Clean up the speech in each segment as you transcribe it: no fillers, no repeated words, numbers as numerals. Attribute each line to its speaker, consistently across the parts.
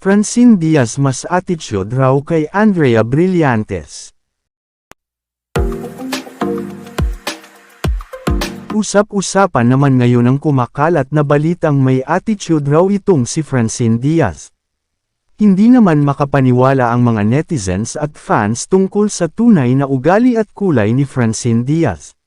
Speaker 1: Francine Diaz mas attitude raw kay Andrea Brillantes. Usap-usapan naman ngayon ang kumakalat na balitang may attitude raw itong si Francine Diaz. Hindi naman makapaniwala ang mga netizens at fans tungkol sa tunay na ugali at kulay ni Francine Diaz.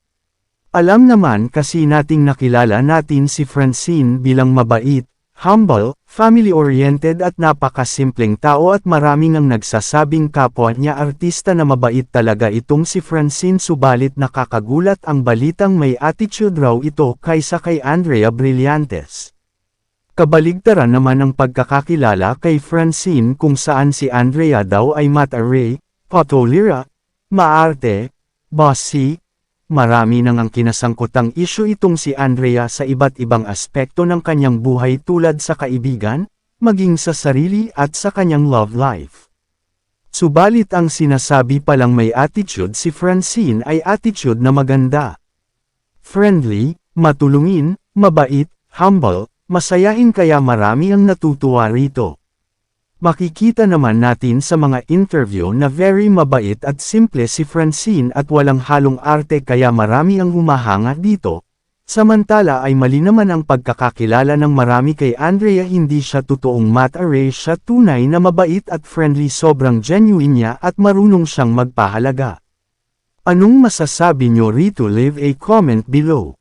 Speaker 1: Alam naman kasi nating nakilala natin si Francine bilang mabait, humble, family-oriented at napakasimpleng tao at maraming ang nagsasabing kapwa niya artista na mabait talaga itong si Francine subalit nakakagulat ang balitang may attitude raw ito kaysa kay Andrea Brillantes. Kabaligtaran naman ang pagkakakilala kay Francine kung saan si Andrea daw ay mataray, patolera, maarte, bossy. Marami nang ang kinasangkutang isyu itong si Andrea sa iba't ibang aspekto ng kanyang buhay tulad sa kaibigan, maging sa sarili at sa kanyang love life. Subalit ang sinasabi palang may attitude si Francine ay attitude na maganda. Friendly, matulungin, mabait, humble, masayahin kaya marami ang natutuwa rito. Makikita naman natin sa mga interview na very mabait at simple si Francine at walang halong arte kaya marami ang humahanga dito. Samantala ay mali naman ang pagkakakilala ng marami kay Andrea, hindi siya totoong mataray, siya tunay na mabait at friendly, sobrang genuine niya at marunong siyang magpahalaga. Anong masasabi nyo rito? Leave a comment below.